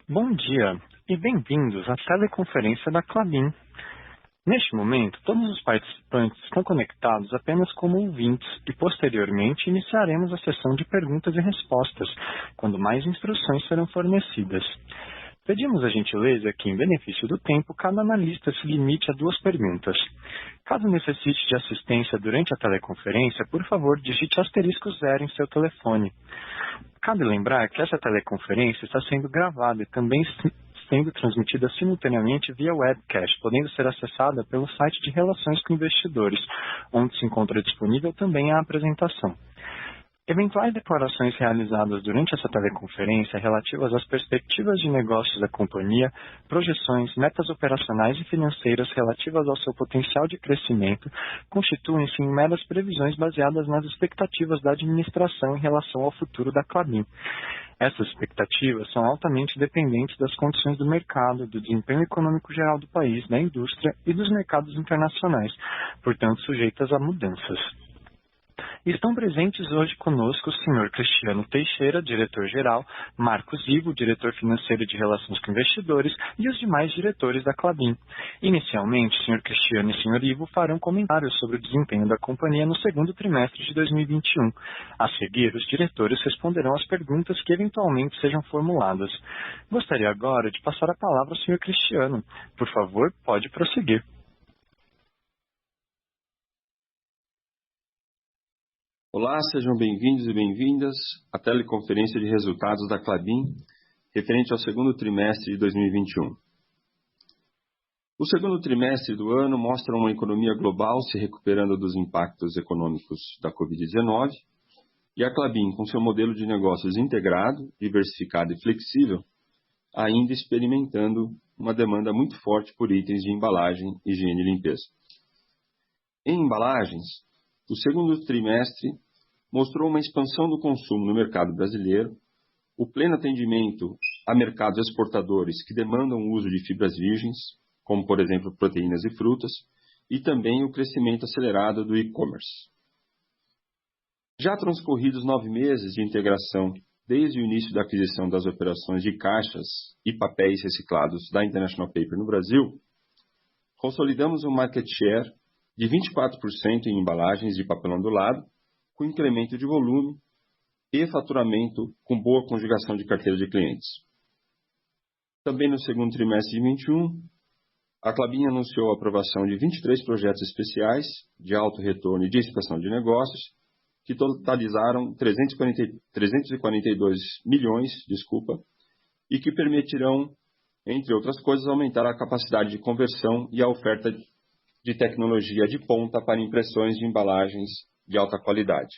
Bom dia e bem-vindos à teleconferência da Klabin. Neste momento, todos os participantes estão conectados apenas como ouvintes e, posteriormente, iniciaremos a sessão de perguntas e respostas, quando mais instruções serão fornecidas. Pedimos a gentileza que, em benefício do tempo, cada analista se limite a 2 perguntas. Caso necessite de assistência durante a teleconferência, por favor, digite *0 em seu telefone. Cabe lembrar que essa teleconferência está sendo gravada e também sendo transmitida simultaneamente via webcast, podendo ser acessada pelo site de Relações com Investidores, onde se encontra disponível também a apresentação. Eventuais declarações realizadas durante essa teleconferência relativas às perspectivas de negócios da companhia, projeções, metas operacionais e financeiras relativas ao seu potencial de crescimento, constituem-se em meras previsões baseadas nas expectativas da administração em relação ao futuro da Klabin. Essas expectativas são altamente dependentes das condições do mercado, do desempenho econômico geral do país, da indústria e dos mercados internacionais, portanto sujeitas a mudanças. Estão presentes hoje conosco o Sr. Cristiano Teixeira, diretor-geral, Marcos Ivo, diretor financeiro de Relações com Investidores e os demais diretores da Klabin. Inicialmente, o Sr. Cristiano e o Sr. Ivo farão comentários sobre o desempenho da companhia no segundo trimestre de 2021. A seguir, os diretores responderão às perguntas que eventualmente sejam formuladas. Gostaria agora de passar a palavra ao Sr. Cristiano. Por favor, pode prosseguir. Olá, sejam bem-vindos e bem-vindas à teleconferência de resultados da Klabin, referente ao segundo trimestre de 2021. O segundo trimestre do ano mostra uma economia global se recuperando dos impactos econômicos da Covid-19 e a Klabin, com seu modelo de negócios integrado, diversificado e flexível, ainda experimentando uma demanda muito forte por itens de embalagem, higiene e limpeza. Em embalagens, o segundo trimestre mostrou uma expansão do consumo no mercado brasileiro, o pleno atendimento a mercados exportadores que demandam o uso de fibras virgens, como, por exemplo, proteínas e frutas, e também o crescimento acelerado do e-commerce. Já transcorridos 9 meses de integração desde o início da aquisição das operações de caixas e papéis reciclados da International Paper no Brasil, consolidamos um market share de 24% em embalagens de papel ondulado, com incremento de volume e faturamento com boa conjugação de carteira de clientes. Também no segundo trimestre de 2021, a Klabin anunciou a aprovação de 23 projetos especiais de alto retorno e de expansão de negócios, que totalizaram 342 milhões, e que permitirão, entre outras coisas, aumentar a capacidade de conversão e a oferta de tecnologia de ponta para impressões de embalagens de alta qualidade.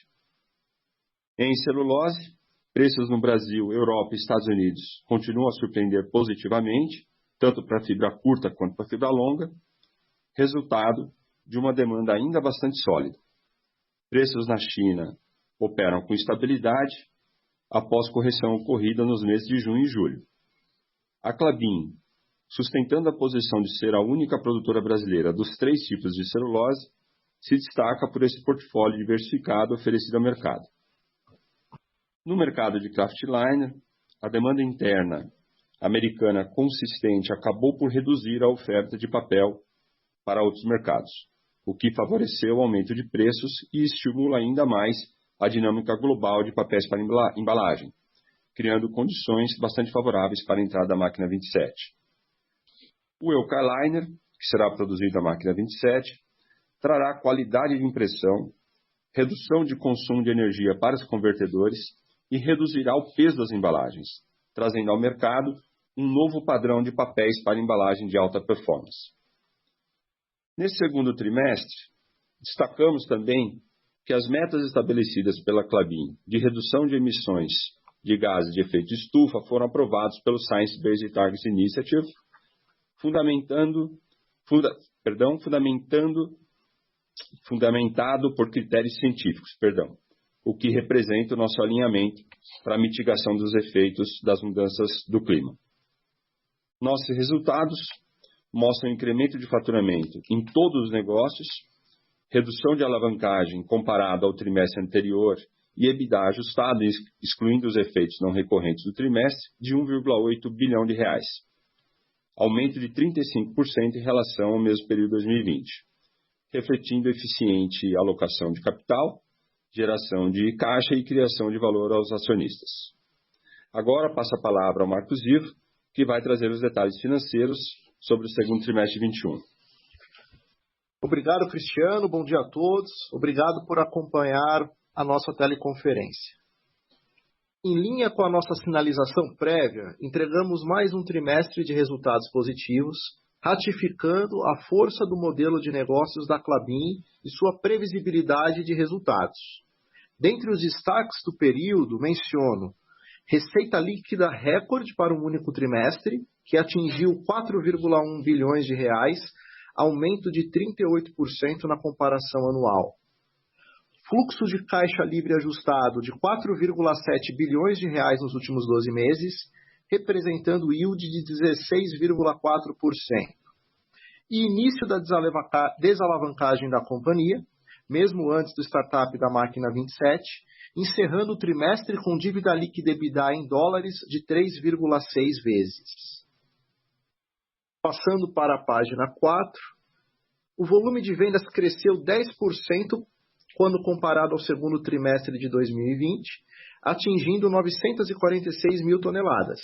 Em celulose, preços no Brasil, Europa e Estados Unidos continuam a surpreender positivamente, tanto para a fibra curta quanto para a fibra longa, resultado de uma demanda ainda bastante sólida. Preços na China operam com estabilidade após correção ocorrida nos meses de junho e julho. A Klabin, sustentando a posição de ser a única produtora brasileira dos 3 tipos de celulose, se destaca por esse portfólio diversificado oferecido ao mercado. No mercado de kraftliner, a demanda interna americana consistente acabou por reduzir a oferta de papel para outros mercados, o que favoreceu o aumento de preços e estimula ainda mais a dinâmica global de papéis para embalagem, criando condições bastante favoráveis para a entrada da máquina 27. O Eukaliner, que será produzido na máquina 27, trará qualidade de impressão, redução de consumo de energia para os convertedores e reduzirá o peso das embalagens, trazendo ao mercado um novo padrão de papéis para embalagem de alta performance. Nesse segundo trimestre, destacamos também que as metas estabelecidas pela Klabin de redução de emissões de gases de efeito estufa foram aprovados pelo Science Based Targets Initiative, fundamentado por critérios científicos, o que representa o nosso alinhamento para a mitigação dos efeitos das mudanças do clima. Nossos resultados mostram incremento de faturamento em todos os negócios, redução de alavancagem comparado ao trimestre anterior e EBITDA ajustado, excluindo os efeitos não recorrentes do trimestre, de R$ 1,8 bilhão, aumento de 35% em relação ao mesmo período de 2020, refletindo eficiente alocação de capital, geração de caixa e criação de valor aos acionistas. Agora passo a palavra ao Marcos Ivo, que vai trazer os detalhes financeiros sobre o segundo trimestre de 2021. Obrigado, Cristiano. Bom dia a todos. Obrigado por acompanhar a nossa teleconferência. Em linha com a nossa sinalização prévia, entregamos mais um trimestre de resultados positivos, ratificando a força do modelo de negócios da Klabin e sua previsibilidade de resultados. Dentre os destaques do período, menciono receita líquida recorde para um único trimestre, que atingiu 4,1 bilhões de reais, aumento de 38% na comparação anual. Fluxo de caixa livre ajustado de 4,7 bilhões de reais nos últimos 12 meses, representando yield de 16,4%. E início da desalavancagem da companhia, mesmo antes do startup da Máquina 27, encerrando o trimestre com dívida líquida EBITDA em dólares de 3,6 vezes. Passando para a página 4, o volume de vendas cresceu 10% quando comparado ao segundo trimestre de 2020, atingindo 946 mil toneladas.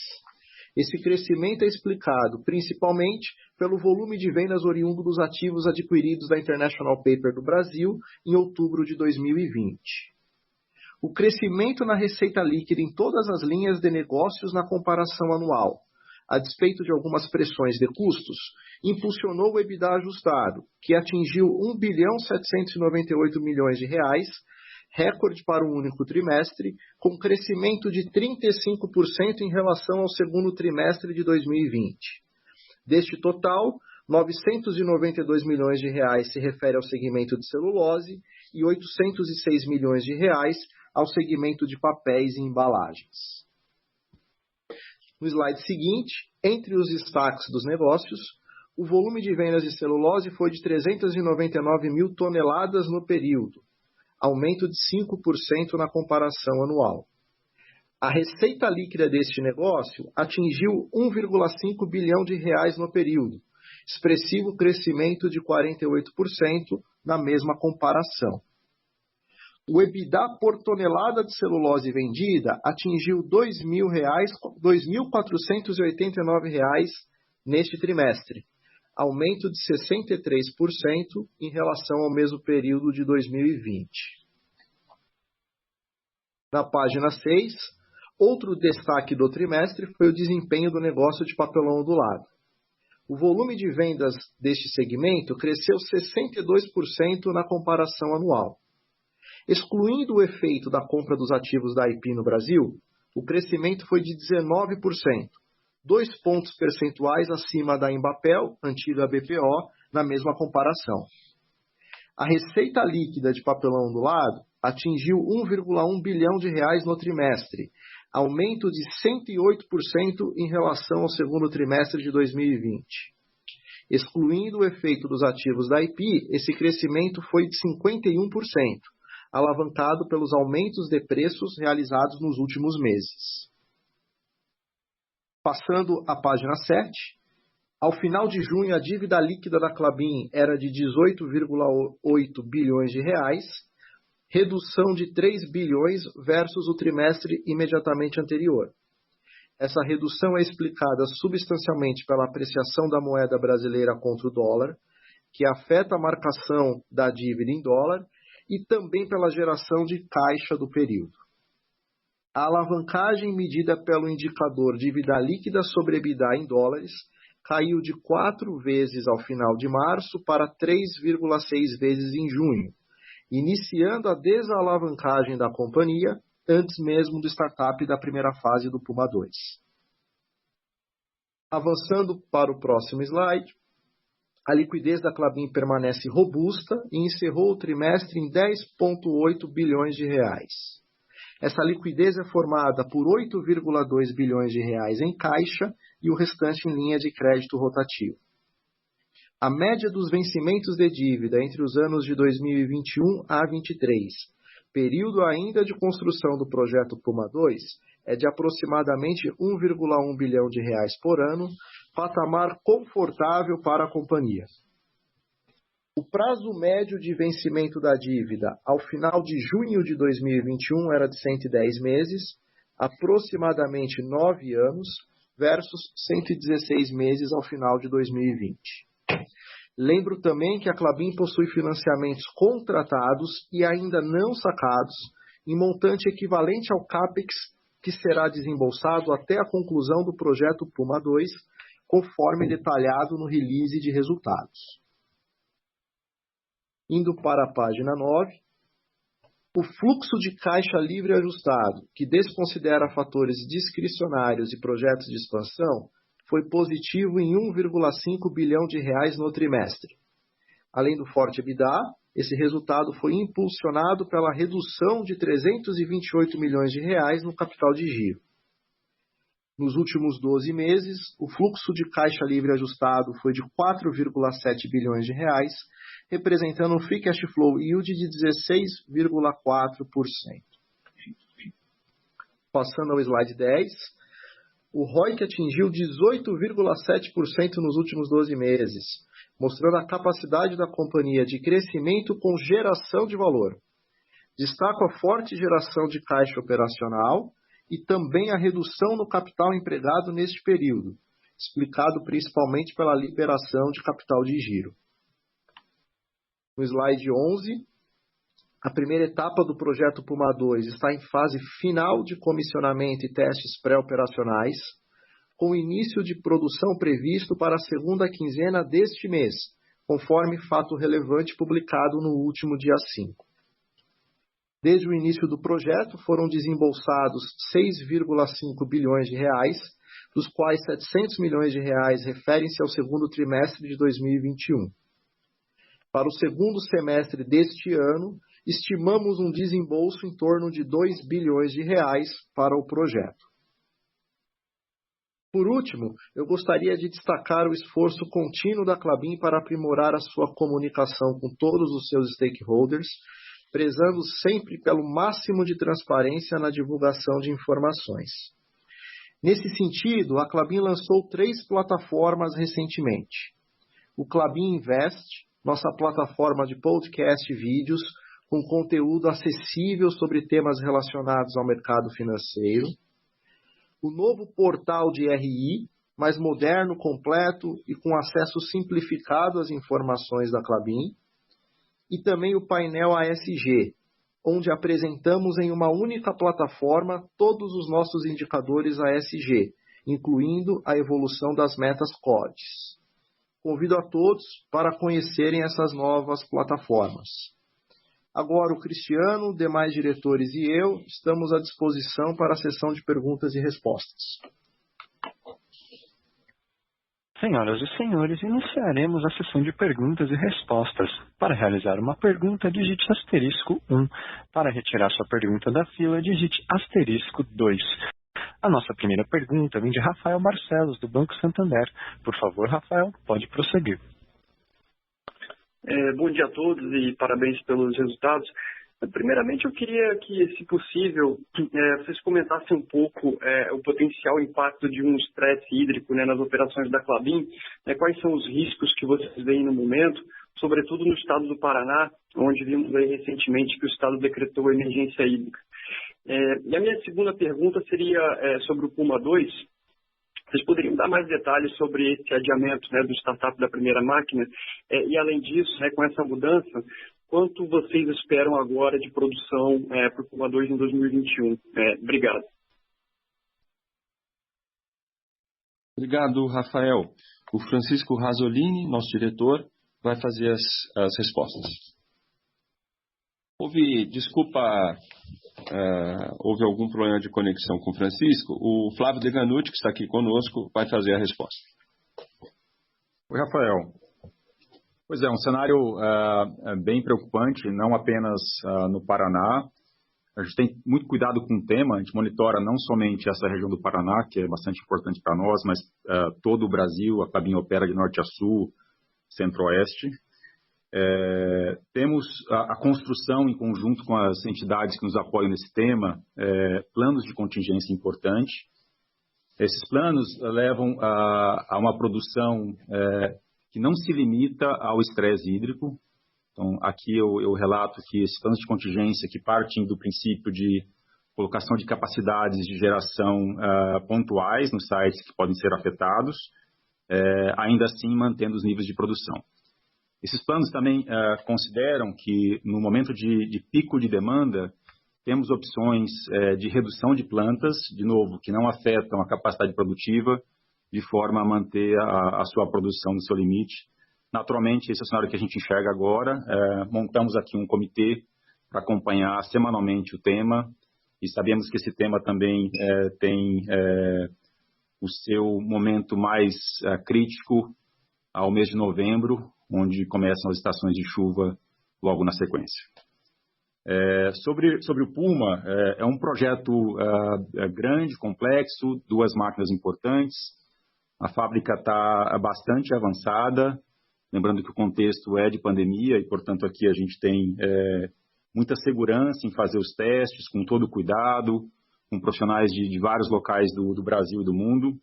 Esse crescimento é explicado principalmente pelo volume de vendas oriundo dos ativos adquiridos da International Paper do Brasil em outubro de 2020. O crescimento na receita líquida em todas as linhas de negócios na comparação anual, a despeito de algumas pressões de custos, impulsionou o EBITDA ajustado, que atingiu 1 bilhão 798 milhões de reais, recorde para um único trimestre, com crescimento de 35% em relação ao segundo trimestre de 2020. Deste total, 992 milhões de reais se refere ao segmento de celulose e 806 milhões de reais ao segmento de papéis e embalagens. No slide seguinte, entre os destaques dos negócios, o volume de vendas de celulose foi de 399 mil toneladas no período, aumento de 5% na comparação anual. A receita líquida deste negócio atingiu 1,5 bilhão de reais no período, expressivo crescimento de 48% na mesma comparação. O EBITDA por tonelada de celulose vendida atingiu R$ 2.489 neste trimestre, aumento de 63% em relação ao mesmo período de 2020. Na página 6, outro destaque do trimestre foi o desempenho do negócio de papelão ondulado. O volume de vendas deste segmento cresceu 62% na comparação anual. Excluindo o efeito da compra dos ativos da IP no Brasil, o crescimento foi de 19%, 2 pontos percentuais acima da Embapel, antiga BPO, na mesma comparação. A receita líquida de papelão ondulado atingiu 1,1 bilhão de reais no trimestre, aumento de 108% em relação ao segundo trimestre de 2020. Excluindo o efeito dos ativos da IP, esse crescimento foi de 51%, alavancado pelos aumentos de preços realizados nos últimos meses. Passando à página 7, ao final de junho a dívida líquida da Klabin era de 18,8 bilhões de reais, redução de 3 bilhões versus o trimestre imediatamente anterior. Essa redução é explicada substancialmente pela apreciação da moeda brasileira contra o dólar, que afeta a marcação da dívida em dólar, e também pela geração de caixa do período. A alavancagem medida pelo indicador dívida líquida sobre EBITDA em dólares caiu de 4 vezes ao final de março para 3,6 vezes em junho, iniciando a desalavancagem da companhia antes mesmo do startup da primeira fase do Puma II. Avançando para o próximo slide, a liquidez da Klabin permanece robusta e encerrou o trimestre em 10,8 bilhões de reais. Essa liquidez é formada por 8,2 bilhões de reais em caixa e o restante em linha de crédito rotativo. A média dos vencimentos de dívida entre os anos de 2021 a 2023, período ainda de construção do projeto Puma II é de aproximadamente 1,1 bilhão de reais por ano, patamar confortável para a companhia. O prazo médio de vencimento da dívida ao final de junho de 2021 era de 110 meses, aproximadamente 9 anos, versus 116 meses ao final de 2020. Lembro também que a Klabin possui financiamentos contratados e ainda não sacados, em montante equivalente ao CAPEX que será desembolsado até a conclusão do projeto Puma II, conforme detalhado no release de resultados. Indo para a página 9, o fluxo de caixa livre ajustado, que desconsidera fatores discricionários e projetos de expansão, foi positivo em 1,5 bilhão de reais no trimestre. Além do forte EBITDA, esse resultado foi impulsionado pela redução de 328 milhões de reais no capital de giro. Nos últimos 12 meses, o fluxo de caixa livre ajustado foi de 4,7 bilhões de reais, representando um free cash flow yield de 16,4%. Passando ao slide 10, o ROIC atingiu 18,7% nos últimos 12 meses, mostrando a capacidade da companhia de crescimento com geração de valor. Destaco a forte geração de caixa operacional e também a redução no capital empregado neste período, explicado principalmente pela liberação de capital de giro. No slide 11, a primeira etapa do projeto Puma II está em fase final de comissionamento e testes pré-operacionais, com início de produção previsto para a segunda quinzena deste mês, conforme fato relevante publicado no último dia 5. Desde o início do projeto, foram desembolsados 6,5 bilhões de reais, dos quais 700 milhões de reais referem-se ao segundo trimestre de 2021. Para o segundo semestre deste ano, estimamos um desembolso em torno de 2 bilhões de reais para o projeto. Por último, eu gostaria de destacar o esforço contínuo da Klabin para aprimorar a sua comunicação com todos os seus stakeholders, prezando sempre pelo máximo de transparência na divulgação de informações. Nesse sentido, a Klabin lançou 3 plataformas recentemente. O Klabin Invest, nossa plataforma de podcast e vídeos com conteúdo acessível sobre temas relacionados ao mercado financeiro. O novo portal de RI, mais moderno, completo e com acesso simplificado às informações da Klabin. E também o painel ASG, onde apresentamos em uma única plataforma todos os nossos indicadores ASG, incluindo a evolução das metas CODES. Convido a todos para conhecerem essas novas plataformas. Agora o Cristiano, demais diretores e eu estamos à disposição para a sessão de perguntas e respostas. Senhoras e senhores, iniciaremos a sessão de perguntas e respostas. Para realizar uma pergunta, digite *1. Para retirar sua pergunta da fila, digite *2. A nossa primeira pergunta vem de Rafael Barcelos, do Banco Santander. Por favor, Rafael, pode prosseguir. Bom dia a todos e parabéns pelos resultados. Primeiramente, eu queria que, se possível, vocês comentassem um pouco o potencial impacto de um estresse hídrico nas operações da Klabin, quais são os riscos que vocês veem no momento, sobretudo no estado do Paraná, onde vimos aí recentemente que o estado decretou emergência hídrica. E a minha segunda pergunta seria sobre o Puma II. Vocês poderiam dar mais detalhes sobre esse adiamento do startup da primeira máquina? E, além disso, com essa mudança, quanto vocês esperam agora de produção para o Puma II em 2021? Obrigado. Obrigado, Rafael. O Francisco Rasolini, nosso diretor, vai fazer as respostas. Houve algum problema de conexão com o Francisco. O Flávio Deganutti, que está aqui conosco, vai fazer a resposta. Oi, Rafael. Pois é, um cenário bem preocupante, não apenas no Paraná. A gente tem muito cuidado com o tema, a gente monitora não somente essa região do Paraná, que é bastante importante para nós, mas todo o Brasil, a Klabin opera de norte a sul, centro-oeste. Temos a construção, em conjunto com as entidades que nos apoiam nesse tema, planos de contingência importante. Esses planos levam a uma produção que não se limita ao estresse hídrico. Então, aqui eu relato que esses planos de contingência que partem do princípio de colocação de capacidades de geração pontuais nos sites que podem ser afetados, ainda assim mantendo os níveis de produção. Esses planos também consideram que no momento de pico de demanda, temos opções de redução de plantas, de novo, que não afetam a capacidade produtiva, de forma a manter a sua produção no seu limite. Naturalmente, esse é o cenário que a gente enxerga agora. Montamos aqui um comitê para acompanhar semanalmente o tema, e sabemos que esse tema também tem o seu momento mais crítico ao mês de novembro, onde começam as estações de chuva logo na sequência. Sobre o Puma, é um projeto grande, complexo, 2 máquinas importantes. A fábrica está bastante avançada, lembrando que o contexto é de pandemia e, portanto, aqui a gente tem muita segurança em fazer os testes, com todo cuidado, com profissionais de vários locais do Brasil e do mundo.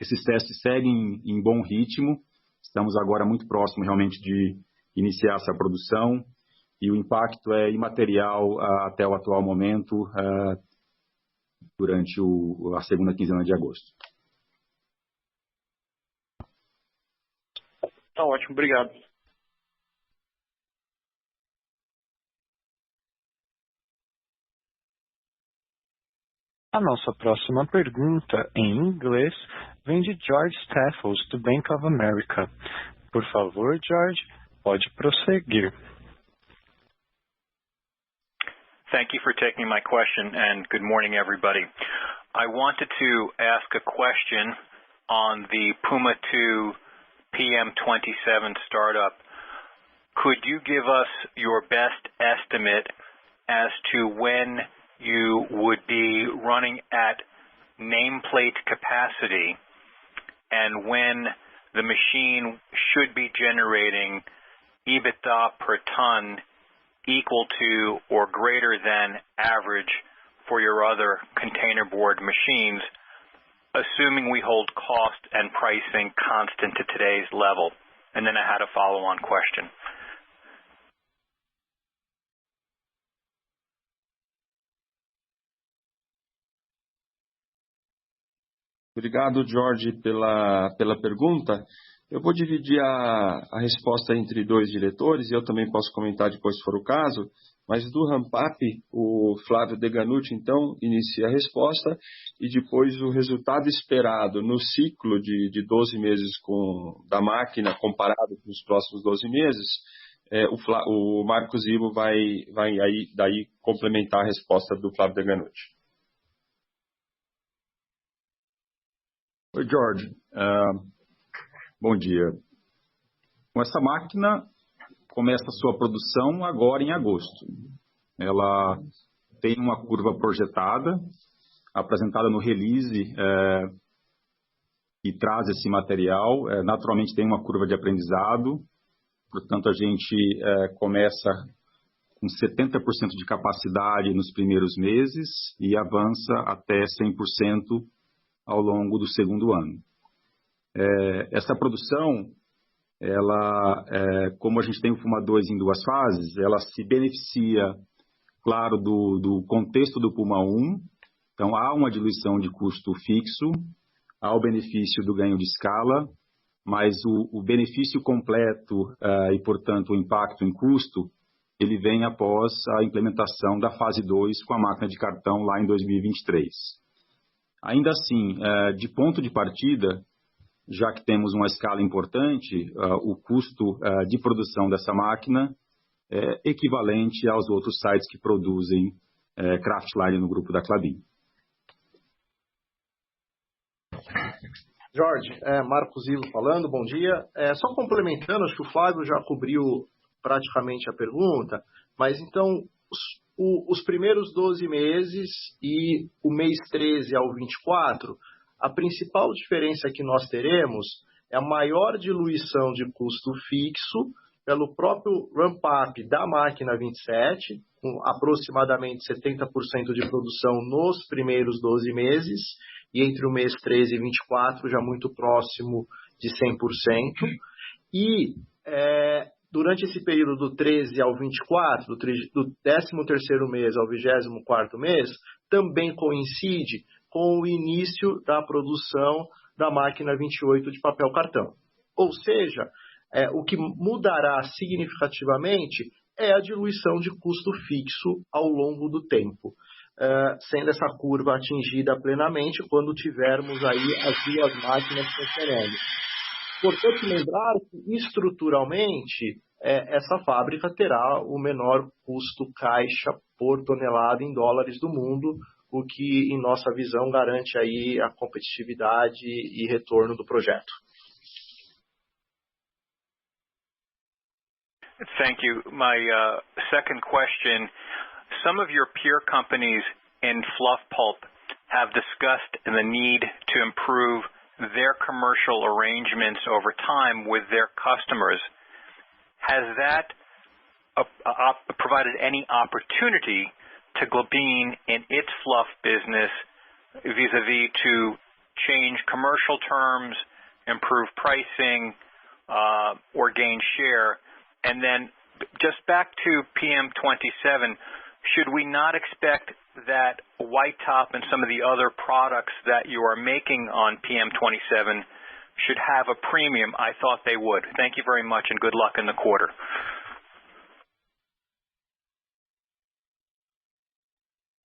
Esses testes seguem em bom ritmo. Estamos agora muito próximos realmente de iniciar essa produção e o impacto é imaterial até o atual momento, durante a segunda quinzena de agosto. Tá ótimo, obrigado. A nossa próxima pergunta, em inglês, vem de George Staphos, do Bank of America. Por favor, George, pode prosseguir. Thank you for taking my question, and good morning, everybody. I wanted to ask a question on the Puma 2 PM27 startup. Could you give us your best estimate as to when you would be running at nameplate capacity and when the machine should be generating EBITDA per ton equal to or greater than average for your other containerboard machines, assuming we hold cost and pricing constant to today's level? And then I had a follow-on question. Obrigado, Jorge, pela pergunta. Eu vou dividir a resposta entre 2 diretores, e eu também posso comentar depois se for o caso, mas do ramp-up, o Flávio Deganutti, então, inicia a resposta, e depois o resultado esperado no ciclo de 12 meses da máquina comparado com os próximos 12 meses, o Marcos Ivo vai aí, daí complementar a resposta do Flávio Deganutti. Oi, George. Bom dia. Com essa máquina, começa a sua produção agora em agosto. Ela tem uma curva projetada, apresentada no release, e traz esse material. Naturalmente, tem uma curva de aprendizado. Portanto, a gente começa com 70% de capacidade nos primeiros meses e avança até 100% ao longo do segundo ano. Essa produção, ela, como a gente tem o Puma 2 em 2 fases, ela se beneficia, claro, do contexto do Puma 1. Então, há uma diluição de custo fixo, há o benefício do ganho de escala, mas o benefício completo e, portanto, o impacto em custo, ele vem após a implementação da fase 2 com a máquina de cartão lá em 2023. Ainda assim, de ponto de partida, já que temos uma escala importante, o custo de produção dessa máquina é equivalente aos outros sites que produzem Kraftline no grupo da Klabin. Jorge, Marcos Ivo falando, bom dia. Só complementando, acho que o Flávio já cobriu praticamente a pergunta, mas então os primeiros 12 meses e o mês 13 ao 24, a principal diferença que nós teremos é a maior diluição de custo fixo pelo próprio ramp-up da máquina 27, com aproximadamente 70% de produção nos primeiros 12 meses, e entre o mês 13 e 24, já muito próximo de 100%. E durante esse período do 13 ao 24, do 13º mês ao 24º mês, também coincide com o início da produção da máquina 28 de papel cartão. Ou seja, o que mudará significativamente é a diluição de custo fixo ao longo do tempo, sendo essa curva atingida plenamente quando tivermos aí as duas máquinas funcionando. Importante lembrar que, estruturalmente, essa fábrica terá o menor custo caixa por tonelada em dólares do mundo, o que, em nossa visão, garante aí a competitividade e retorno do projeto. Thank you. My second question, some of your peer companies in fluff pulp have discussed the need to improve their commercial arrangements over time with their customers. Has that provided any opportunity to Klabin in its fluff business vis-a-vis to change commercial terms, improve pricing, or gain share? And then just back to PM27, should we not expect that white top and some of the other products that you are making on PM27 should have a premium? I thought they would. Thank you very much and good luck in the quarter.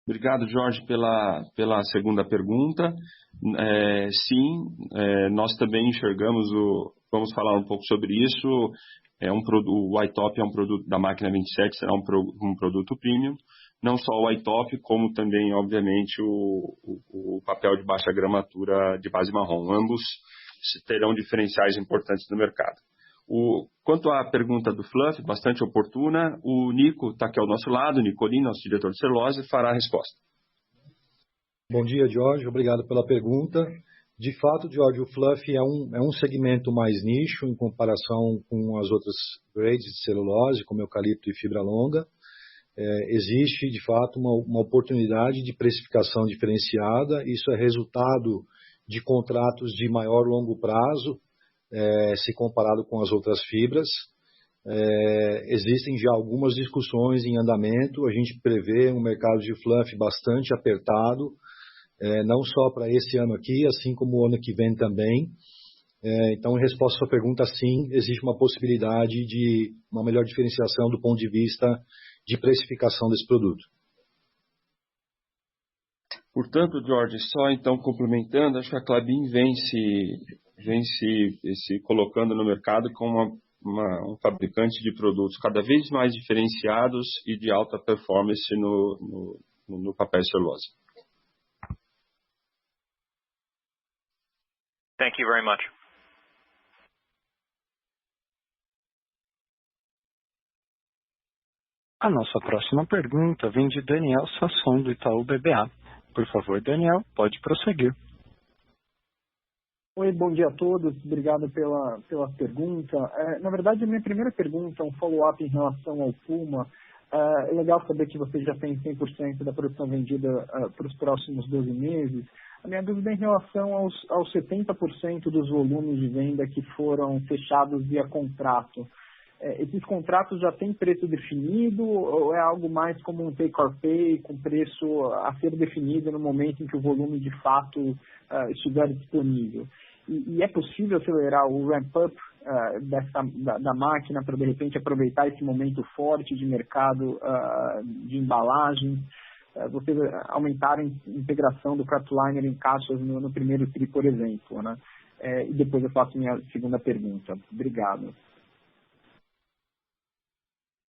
Obrigado, Jorge, pela segunda pergunta. Sim, nós também enxergamos, vamos falar um pouco sobre isso. O White Top é um produto da máquina 27, será um produto premium. Não só o White Top, como também, obviamente, o papel de baixa gramatura de base marrom. Ambos terão diferenciais importantes no mercado. Quanto à pergunta do Fluff, bastante oportuna, o Nico está aqui ao nosso lado, o Nicolino, nosso diretor de celulose, fará a resposta. Bom dia, Jorge. Obrigado pela pergunta. De fato, Jorge, o Fluff é um segmento mais nicho em comparação com as outras grades de celulose, como eucalipto e fibra longa. Existe, de fato, uma oportunidade de precificação diferenciada. Isso é resultado de contratos de maior longo prazo, se comparado com as outras fibras. Existem já algumas discussões em andamento. A gente prevê um mercado de Fluff bastante apertado, não só para esse ano aqui, assim como o ano que vem também. Então, em resposta à sua pergunta, sim, existe uma possibilidade de uma melhor diferenciação do ponto de vista de precificação desse produto. Portanto, Jorge, só então complementando, acho que a Klabin vem se colocando no mercado como um fabricante de produtos cada vez mais diferenciados e de alta performance no papel e celulose. Thank you very much. A nossa próxima pergunta vem de Daniel Sasson, do Itaú BBA. Por favor, Daniel, pode prosseguir. Oi, bom dia a todos. Obrigado pela pergunta. Na verdade, a minha primeira pergunta é um follow-up em relação ao Puma. É legal saber que você já tem 100% da produção vendida para os próximos 12 meses. A minha dúvida é em relação aos 70% dos volumes de venda que foram fechados via contrato. Esses contratos já têm preço definido ou é algo mais como um take or pay com preço a ser definido no momento em que o volume de fato estiver disponível? E é possível acelerar o ramp-up da máquina para, de repente, aproveitar esse momento forte de mercado de embalagens? Vocês aumentaram a integração do Kraftliner em caixas no primeiro TRI, por exemplo, né? E depois eu faço minha segunda pergunta. Obrigado.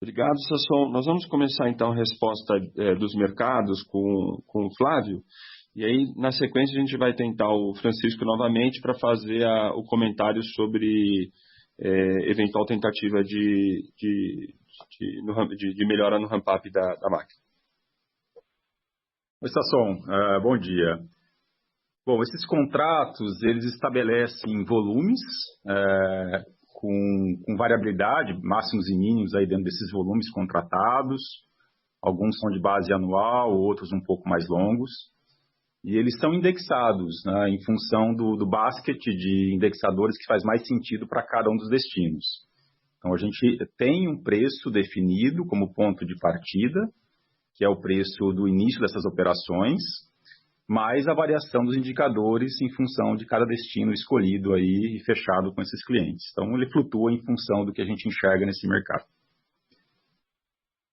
Obrigado, Sasson. Nós vamos começar então a resposta dos mercados com o Flávio. E aí, na sequência, a gente vai tentar o Francisco novamente para fazer o comentário sobre eventual tentativa de melhora no ramp-up da máquina. Oi, Sasson. Bom dia. Bom, esses contratos, eles estabelecem volumes com variabilidade, máximos e mínimos aí dentro desses volumes contratados. Alguns são de base anual, outros um pouco mais longos. E eles são indexados, né, em função do basket de indexadores que faz mais sentido para cada um dos destinos. Então, a gente tem um preço definido como ponto de partida, que é o preço do início dessas operações, mais a variação dos indicadores em função de cada destino escolhido aí e fechado com esses clientes. Então, ele flutua em função do que a gente enxerga nesse mercado.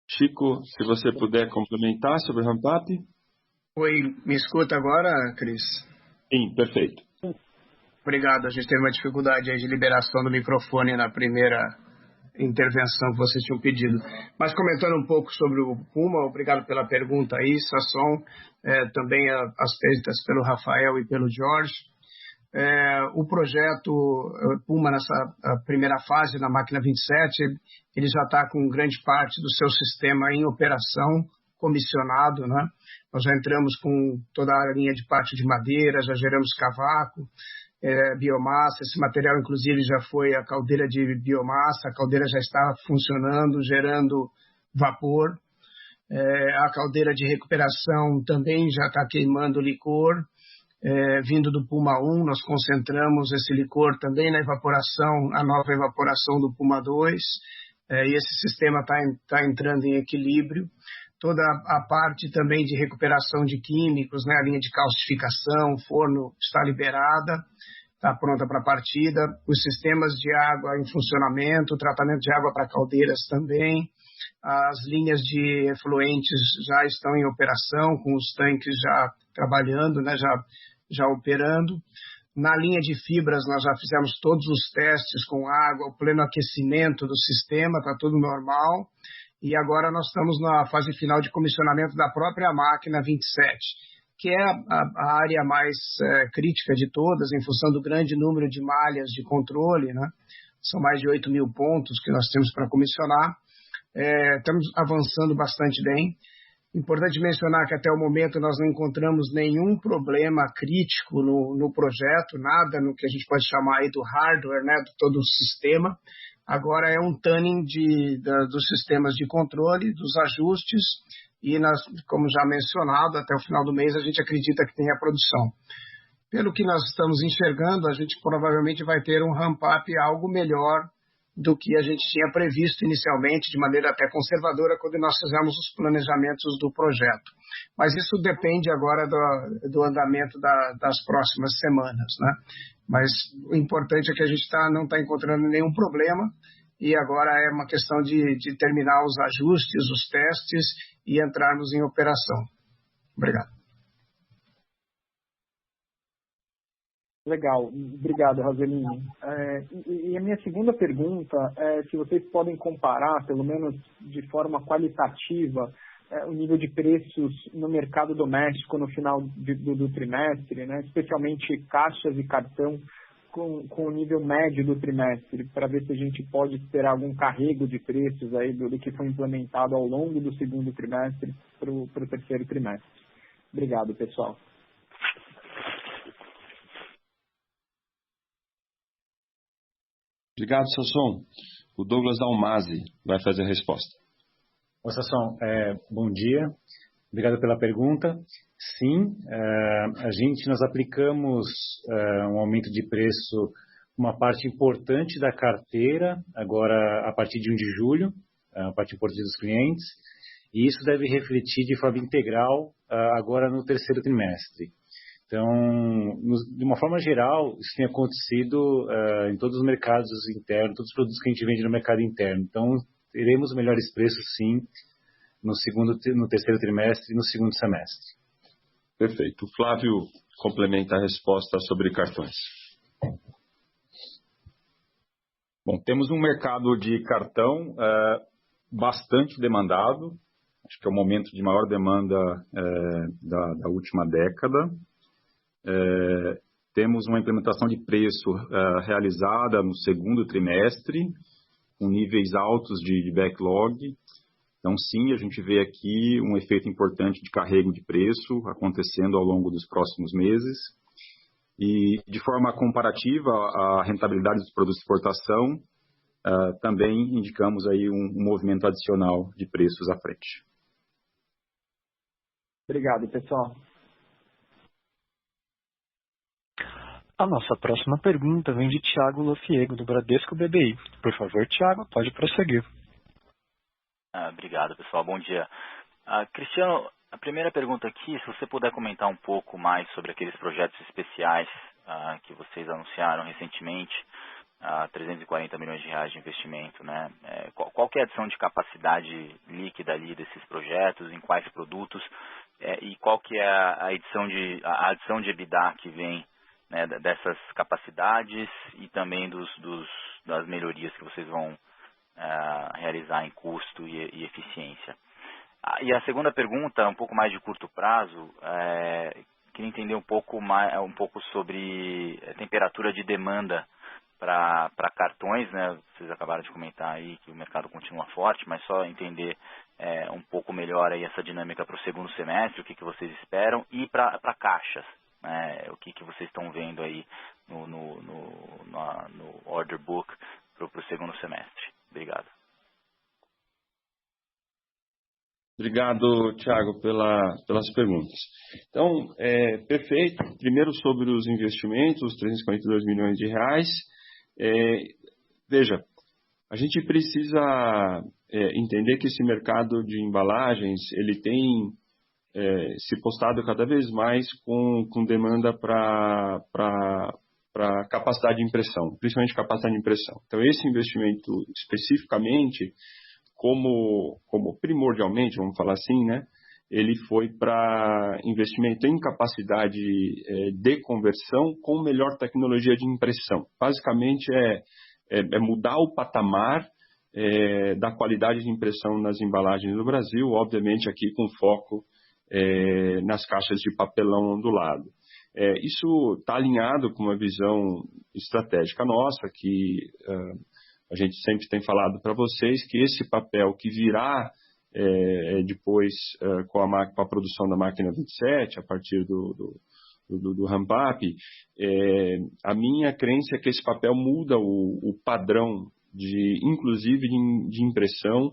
Chico, se você puder complementar sobre o ramp-up. Oi, me escuta agora, Cris? Sim, perfeito. Obrigado, a gente teve uma dificuldade aí de liberação do microfone na primeira intervenção que vocês tinham pedido. Mas comentando um pouco sobre o Puma, obrigado pela pergunta aí, Sasson, também as feitas pelo Rafael e pelo Jorge. O projeto Puma, nessa primeira fase, na máquina 27, ele já está com grande parte do seu sistema em operação, comissionado, né? Nós já entramos com toda a linha de parte de madeira, já geramos cavaco, biomassa. Esse material, inclusive, já foi a caldeira de biomassa, a caldeira já está funcionando, gerando vapor. A caldeira de recuperação também já está queimando licor. Vindo do Puma 1, nós concentramos esse licor também na evaporação, a nova evaporação do Puma 2, e esse sistema está entrando em equilíbrio. Toda a parte também de recuperação de químicos, né, a linha de calcificação, forno está liberada, está pronta para partida. Os sistemas de água em funcionamento, o tratamento de água para caldeiras também. As linhas de efluentes já estão em operação, com os tanques já trabalhando, né, já operando. Na linha de fibras, nós já fizemos todos os testes com água, o pleno aquecimento do sistema, está tudo normal. E agora nós estamos na fase final de comissionamento da própria máquina 27, que é a área mais crítica de todas, em função do grande número de malhas de controle, né? São mais de 8.000 pontos que nós temos para comissionar. Estamos avançando bastante bem. Importante mencionar que até o momento nós não encontramos nenhum problema crítico no projeto, nada no que a gente pode chamar aí do hardware, né, de todo o sistema. Agora é um tuning dos sistemas de controle, dos ajustes, e como já mencionado, até o final do mês a gente acredita que tem a produção. Pelo que nós estamos enxergando, a gente provavelmente vai ter um ramp-up algo melhor do que a gente tinha previsto inicialmente, de maneira até conservadora, quando nós fizemos os planejamentos do projeto. Mas isso depende agora do andamento das próximas semanas, né? Mas o importante é que a gente não está encontrando nenhum problema, e agora é uma questão de terminar os ajustes, os testes e entrarmos em operação. Obrigado. Legal, obrigado, Roselini. E a minha segunda pergunta é se vocês podem comparar, pelo menos de forma qualitativa, o nível de preços no mercado doméstico no final do trimestre, né? Especialmente caixas e cartão com o nível médio do trimestre, para ver se a gente pode esperar algum carrego de preços aí do que foi implementado ao longo do segundo trimestre para o terceiro trimestre. Obrigado, pessoal. Obrigado, Sasson. O Douglas Dalmasi vai fazer a resposta. Ô, Sasson, bom dia. Obrigado pela pergunta. Sim, nós aplicamos um aumento de preço, uma parte importante da carteira, agora a partir de 1 de julho, a parte importante dos clientes, e isso deve refletir de forma integral agora no terceiro trimestre. Então, de uma forma geral, isso tem acontecido em todos os mercados internos, todos os produtos que a gente vende no mercado interno. Então, teremos melhores preços, sim, no terceiro trimestre e no segundo semestre. Perfeito. O Flávio complementa a resposta sobre cartões. Bom, temos um mercado de cartão bastante demandado. Acho que é o momento de maior demanda da última década. Temos uma implementação de preço realizada no segundo trimestre, com níveis altos de backlog. Então, sim, a gente vê aqui um efeito importante de carrego de preço acontecendo ao longo dos próximos meses. E, de forma comparativa, a rentabilidade dos produtos de exportação também indicamos aí um movimento adicional de preços à frente. Obrigado, pessoal. A nossa próxima pergunta vem de Thiago Lofiego, do Bradesco BBI. Por favor, Thiago, pode prosseguir. Obrigado, pessoal. Bom dia. Cristiano, a primeira pergunta aqui, se você puder comentar um pouco mais sobre aqueles projetos especiais que vocês anunciaram recentemente, 340 milhões de reais de investimento, né? Qual que é a adição de capacidade líquida ali desses projetos, em quais produtos, e qual que é a adição de EBITDA que vem, né, dessas capacidades e também das melhorias que vocês vão realizar em custo e eficiência. E a segunda pergunta, um pouco mais de curto prazo, queria entender um pouco sobre a temperatura de demanda para cartões, né? Vocês acabaram de comentar aí que o mercado continua forte, mas só entender um pouco melhor aí essa dinâmica para o segundo semestre, o que vocês esperam, e para caixas, né? O que vocês estão vendo aí no order book para o segundo semestre. Obrigado. Obrigado, Thiago, pelas perguntas. Então, perfeito. Primeiro sobre os investimentos, os 342 milhões de reais. Veja, a gente precisa entender que esse mercado de embalagens, ele tem se postado cada vez mais com demanda para capacidade de impressão, principalmente capacidade de impressão. Então, esse investimento especificamente, como primordialmente, vamos falar assim, né, ele foi para investimento em capacidade de conversão com melhor tecnologia de impressão. Basicamente é mudar o patamar da qualidade de impressão nas embalagens do Brasil, obviamente aqui com foco nas caixas de papelão ondulado. Isso está alinhado com uma visão estratégica nossa, que a gente sempre tem falado para vocês, que esse papel que virá depois com a produção da máquina 27, a partir do ramp-up, a minha crença é que esse papel muda o padrão, inclusive de impressão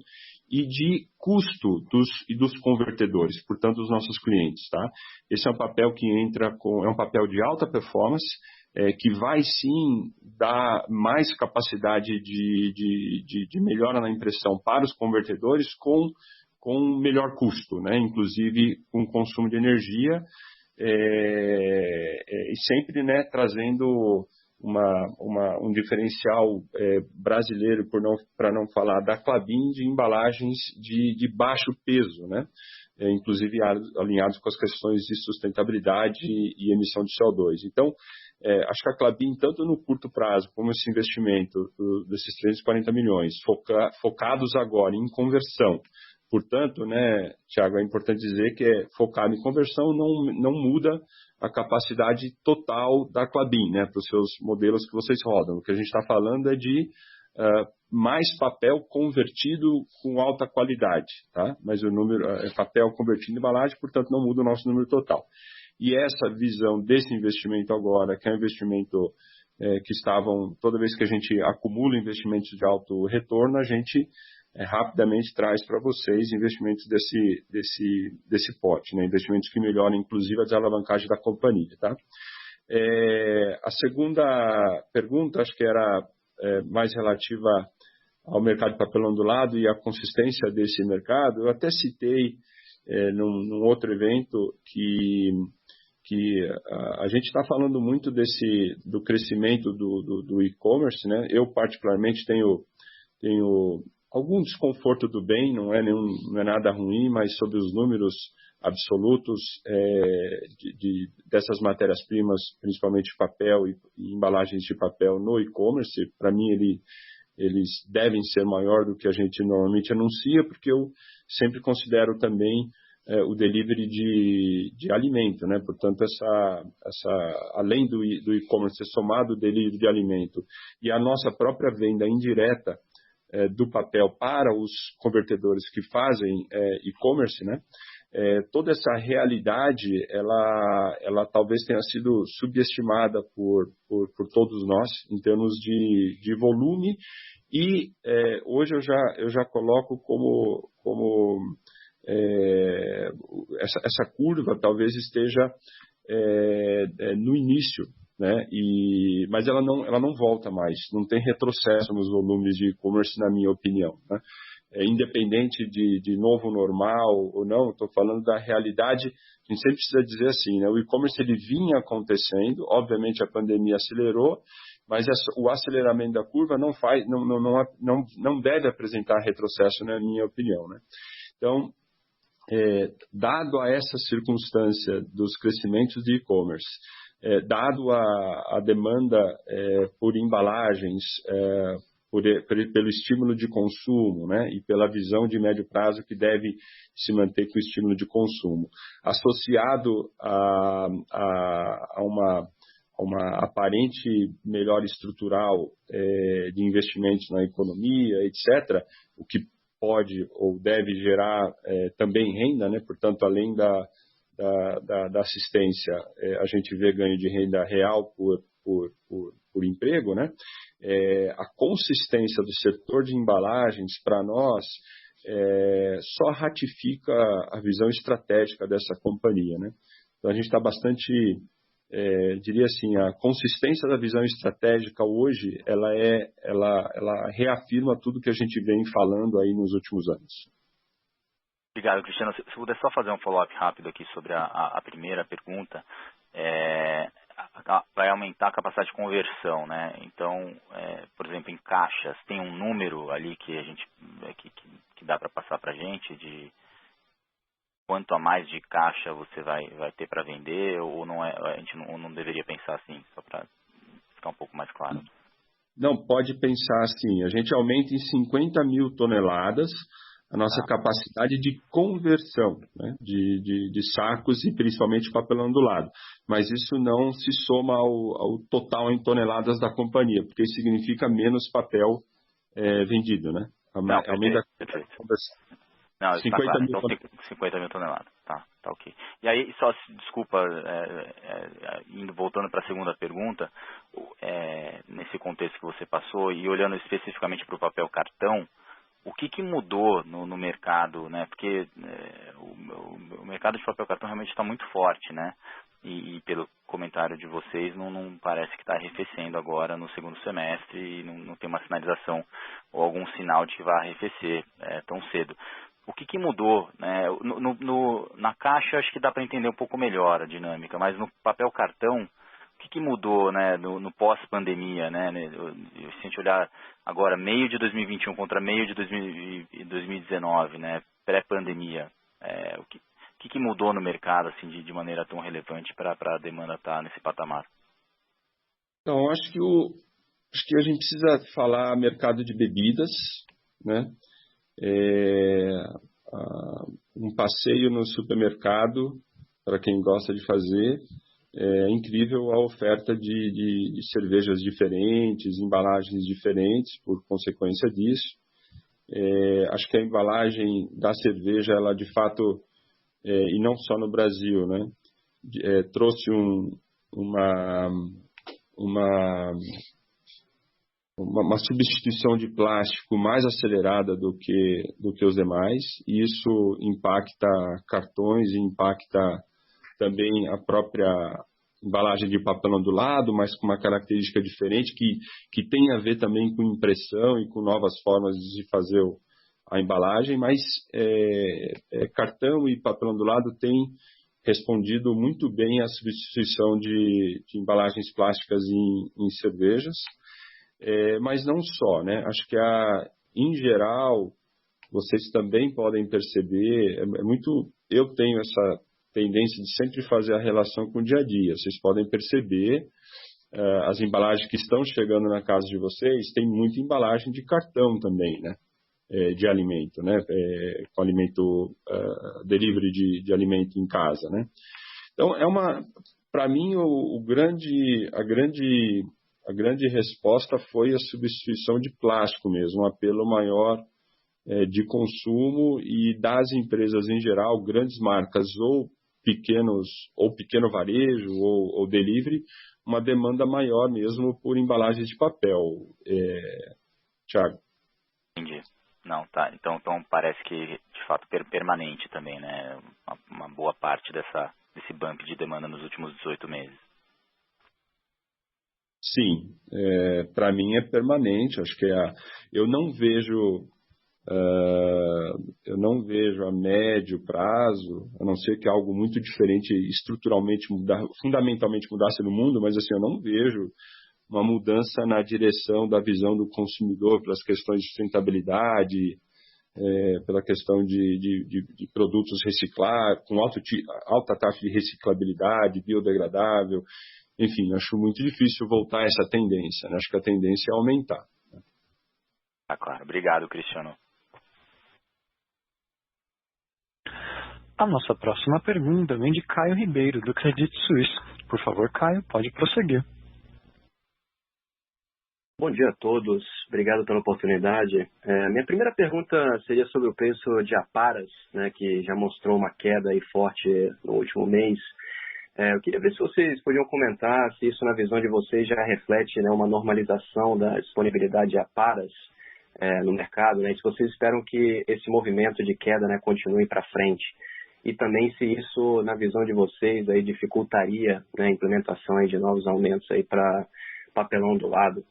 e de custo dos convertedores, portanto, dos nossos clientes. Tá? Esse é um papel que é um papel de alta performance, que vai sim dar mais capacidade de melhora na impressão para os convertedores com melhor custo, né? Inclusive com consumo de energia, e sempre, né, trazendo um diferencial brasileiro, para não falar da Klabin, de embalagens de baixo peso, né? Inclusive alinhados com as questões de sustentabilidade e emissão de CO2. Então, acho que a Klabin, tanto no curto prazo como esse investimento desses 340 milhões, focados agora em conversão. Portanto, né, Thiago, é importante dizer que focado em conversão não muda a capacidade total da Klabin, né, para os seus modelos que vocês rodam. O que a gente está falando é de mais papel convertido com alta qualidade, tá? Mas o número é papel convertido em embalagem, portanto não muda o nosso número total. E essa visão desse investimento agora, que é um investimento que toda vez que a gente acumula investimentos de alto retorno, a gente rapidamente traz para vocês investimentos desse pote, né? Investimentos que melhoram inclusive a desalavancagem da companhia. Tá? A segunda pergunta, acho que era mais relativa ao mercado de papel ondulado e a consistência desse mercado. Eu até citei num outro evento que a gente está falando muito do crescimento do e-commerce, né? Eu particularmente tenho algum desconforto do bem, não é nada ruim, mas sobre os números absolutos dessas matérias-primas, principalmente papel e embalagens de papel no e-commerce, para mim eles devem ser maior do que a gente normalmente anuncia, porque eu sempre considero também o delivery de alimento, né? Portanto, além do e-commerce somado o delivery de alimento e a nossa própria venda indireta do papel para os convertedores que fazem e-commerce, né? Toda essa realidade, ela talvez tenha sido subestimada por todos nós em termos de volume E hoje eu já coloco como essa curva talvez esteja no início, né? Mas ela não volta mais, não tem retrocesso nos volumes de e-commerce, na minha opinião, né? Independente de novo normal ou não, estou falando da realidade. A gente sempre precisa dizer assim, né? O e-commerce ele vinha acontecendo, obviamente a pandemia acelerou, mas o aceleramento da curva não deve apresentar retrocesso, na minha opinião, né? Então, dado a essa circunstância dos crescimentos de e-commerce, dado a demanda por embalagens, pelo estímulo de consumo, né, e pela visão de médio prazo que deve se manter com o estímulo de consumo, associado a uma aparente melhora estrutural de investimentos na economia, etc., o que pode ou deve gerar também renda, né? Portanto, além da assistência, a gente vê ganho de renda real por emprego, né? A consistência do setor de embalagens, para nós, só ratifica a visão estratégica dessa companhia, né? Então, a gente está bastante, diria assim, a consistência da visão estratégica hoje, ela reafirma tudo que a gente vem falando aí nos últimos anos. Obrigado, Cristiano. Se puder só fazer um follow-up rápido aqui sobre a primeira pergunta, vai aumentar a capacidade de conversão, né? Então, por exemplo, em caixas, tem um número ali que a gente que dá para passar para a gente de quanto a mais de caixa você vai ter para vender, ou não a gente não deveria pensar assim, só para ficar um pouco mais claro? Não, pode pensar assim, a gente aumenta em 50 mil toneladas a nossa capacidade de conversão, né, de sacos e principalmente papelão ondulado. Mas isso não se soma ao total em toneladas da companhia, porque isso significa menos papel vendido, né? Aumenta a conversão. Não, 50 mil, então 50 mil toneladas. Tá ok. E aí, só, desculpa, voltando para a segunda pergunta, nesse contexto que você passou e olhando especificamente para o papel cartão, o que mudou no mercado, né? Porque o mercado de papel cartão realmente está muito forte, né? E pelo comentário de vocês, não parece que está arrefecendo agora no segundo semestre e não tem uma sinalização ou algum sinal de que vai arrefecer tão cedo. O que mudou, né? Na caixa acho que dá para entender um pouco melhor a dinâmica, mas no papel cartão, o que mudou, né, no pós-pandemia, né? Se a gente olhar agora meio de 2021 contra meio de 2019, né, pré-pandemia, o que mudou no mercado assim, de maneira tão relevante para a demanda estar nesse patamar? Então, acho que a gente precisa falar mercado de bebidas, né? Um passeio no supermercado, para quem gosta de fazer, é incrível a oferta de cervejas diferentes, embalagens diferentes, por consequência disso. Acho que a embalagem da cerveja, ela de fato, e não só no Brasil, né, trouxe uma substituição de plástico mais acelerada do que os demais, e isso impacta cartões e impacta também a própria embalagem de papel ondulado, mas com uma característica diferente que tem a ver também com impressão e com novas formas de fazer a embalagem, mas cartão e papel ondulado têm respondido muito bem à substituição de embalagens plásticas em cervejas. Mas não só, né? Acho que em geral, vocês também podem perceber, eu tenho essa tendência de sempre fazer a relação com o dia a dia. Vocês podem perceber, as embalagens que estão chegando na casa de vocês, tem muita embalagem de cartão também, né? De alimento, né? Com alimento, delivery de alimento em casa, né? Então, para mim, a grande resposta foi a substituição de plástico mesmo, um apelo maior de consumo e das empresas em geral, grandes marcas ou pequeno varejo ou delivery, uma demanda maior mesmo por embalagens de papel. Thiago. Entendi. Não, tá. Então parece que, de fato, permanente também, né? Uma boa parte desse bump de demanda nos últimos 18 meses. Sim, para mim é permanente. Acho que eu não vejo a médio prazo, a não ser que algo muito diferente estruturalmente fundamentalmente mudasse no mundo, mas assim, eu não vejo uma mudança na direção da visão do consumidor pelas questões de sustentabilidade, pela questão de produtos reciclados, com alta taxa de reciclabilidade, biodegradável. Enfim, acho muito difícil voltar a essa tendência, né? Acho que a tendência é aumentar. Tá claro. Obrigado, Cristiano. A nossa próxima pergunta vem de Caio Ribeiro, do Credit Suisse. Por favor, Caio, pode prosseguir. Bom dia a todos, obrigado pela oportunidade. Minha primeira pergunta seria sobre o preço de Aparas, né, que já mostrou uma queda aí forte no último mês. Eu queria ver se vocês podiam comentar se isso, na visão de vocês, já reflete, né, uma normalização da disponibilidade de Aparas no mercado, né, e se vocês esperam que esse movimento de queda, né, continue para frente. E também se isso, na visão de vocês, aí, dificultaria, né, a implementação aí de novos aumentos aí para papelão do lado.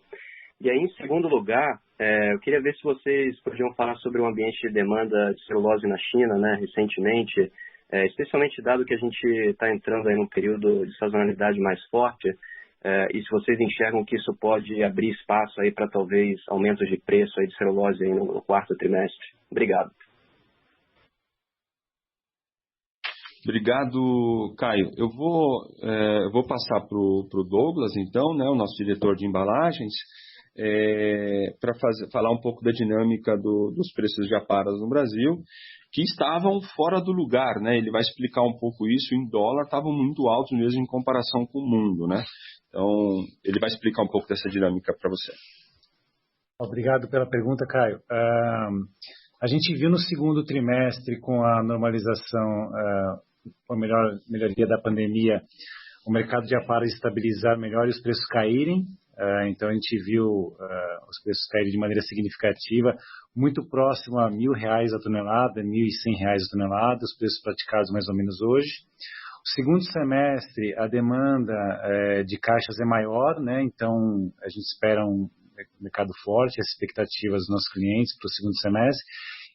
E aí, em segundo lugar, eu queria ver se vocês podiam falar sobre o ambiente de demanda de celulose na China, né, recentemente, especialmente dado que a gente está entrando aí num período de sazonalidade mais forte, e se vocês enxergam que isso pode abrir espaço aí para talvez aumentos de preço aí de celulose aí no quarto trimestre. Obrigado. Obrigado, Caio. Eu vou passar para o Douglas, então, né, o nosso diretor de embalagens, para falar um pouco da dinâmica dos preços de Aparas no Brasil, que estavam fora do lugar, né? Ele vai explicar um pouco isso. Em dólar, estavam muito altos mesmo em comparação com o mundo, né? Então, ele vai explicar um pouco dessa dinâmica para você. Obrigado pela pergunta, Caio. A gente viu no segundo trimestre, com a normalização, com a melhoria da pandemia, o mercado de Aparas estabilizar melhor e os preços caírem. Então, a gente viu os preços caírem de maneira significativa, muito próximo a R$1.000 a tonelada, R$1.100 a tonelada, os preços praticados mais ou menos hoje. O segundo semestre, a demanda de caixas é maior, né? Então a gente espera um mercado forte, as expectativas dos nossos clientes para o segundo semestre.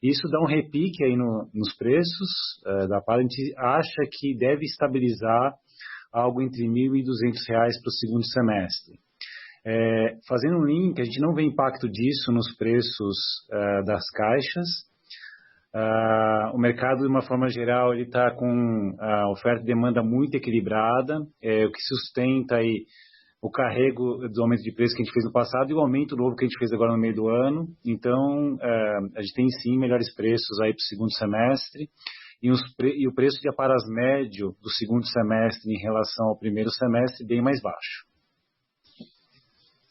Isso dá um repique aí nos preços da Aparas. A gente acha que deve estabilizar algo entre R$1.200 para o segundo semestre. Fazendo um link, a gente não vê impacto disso nos preços das caixas. O mercado, de uma forma geral, ele está com a oferta e demanda muito equilibrada, o que sustenta aí o carrego do aumento de preço que a gente fez no passado e o aumento novo que a gente fez agora no meio do ano. Então, a gente tem sim melhores preços aí para o segundo semestre e o preço de Aparas médio do segundo semestre em relação ao primeiro semestre bem mais baixo.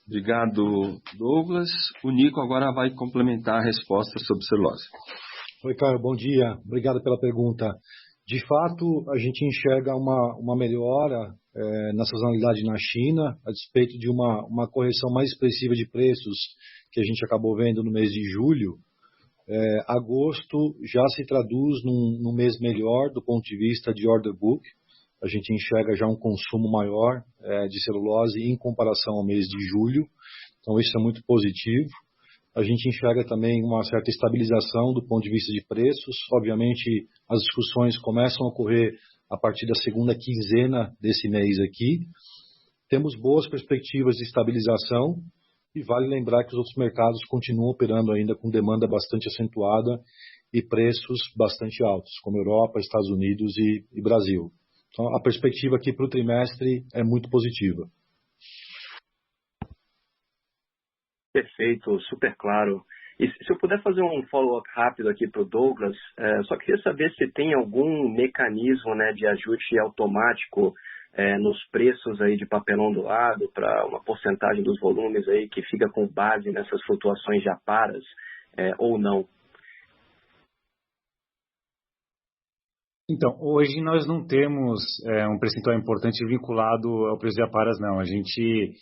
Obrigado, Douglas. O Nico agora vai complementar a resposta sobre celulose. Oi, Caio, bom dia. Obrigado pela pergunta. De fato, a gente enxerga uma melhora na sazonalidade na China, a despeito de uma correção mais expressiva de preços que a gente acabou vendo no mês de julho. Agosto já se traduz num mês melhor do ponto de vista de order book. A gente enxerga já um consumo maior de celulose em comparação ao mês de julho. Então, isso é muito positivo. A gente enxerga também uma certa estabilização do ponto de vista de preços. Obviamente, as discussões começam a ocorrer a partir da segunda quinzena desse mês aqui. Temos boas perspectivas de estabilização e vale lembrar que os outros mercados continuam operando ainda com demanda bastante acentuada e preços bastante altos, como Europa, Estados Unidos e Brasil. Então, a perspectiva aqui para o trimestre é muito positiva. Perfeito, super claro. E se eu puder fazer um follow-up rápido aqui para o Douglas, só queria saber se tem algum mecanismo, né, de ajuste automático nos preços aí de papelão do lado para uma porcentagem dos volumes aí que fica com base nessas flutuações de Aparas ou não. Então, hoje nós não temos um percentual importante vinculado ao preço de Aparas, não. A gente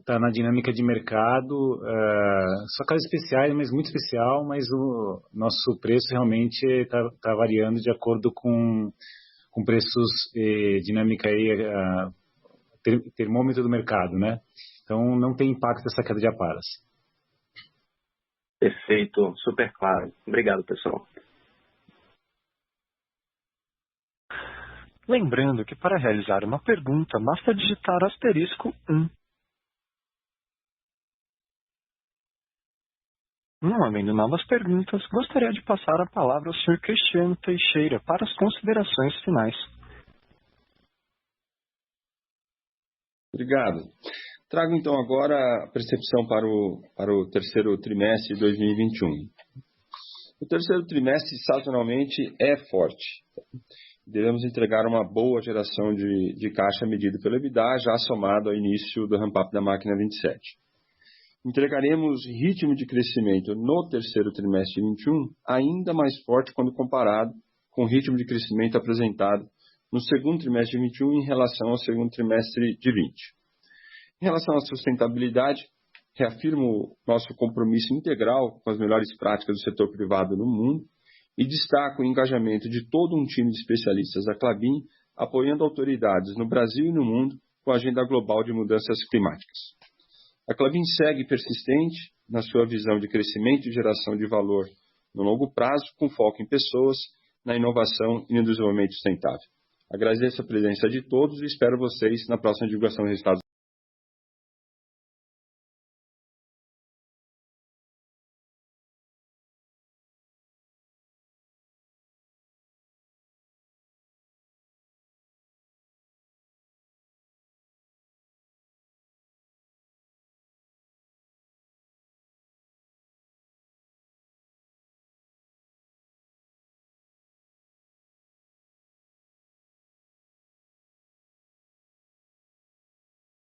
tá na dinâmica de mercado, só casos especiais, mas muito especial, mas o nosso preço realmente está variando de acordo com preços dinâmica aí, termômetro do mercado, né? Então não tem impacto essa queda de aparas. Perfeito, super claro. Obrigado, pessoal. Lembrando que para realizar uma pergunta, basta digitar *1. Não havendo novas perguntas, gostaria de passar a palavra ao Sr. Cristiano Teixeira para as considerações finais. Obrigado. Trago então agora a percepção para o terceiro trimestre de 2021. O terceiro trimestre, sazonalmente, é forte. Devemos entregar uma boa geração de caixa medida pelo EBITDA, já somado ao início do ramp-up da máquina 27. Entregaremos ritmo de crescimento no terceiro trimestre de 2021 ainda mais forte quando comparado com o ritmo de crescimento apresentado no segundo trimestre de 2021 em relação ao segundo trimestre de 2020. Em relação à sustentabilidade, reafirmo nosso compromisso integral com as melhores práticas do setor privado no mundo e destaco o engajamento de todo um time de especialistas da Klabin, apoiando autoridades no Brasil e no mundo com a agenda global de mudanças climáticas. A Klabin segue persistente na sua visão de crescimento e geração de valor no longo prazo, com foco em pessoas, na inovação e no desenvolvimento sustentável. Agradeço a presença de todos e espero vocês na próxima divulgação de resultados.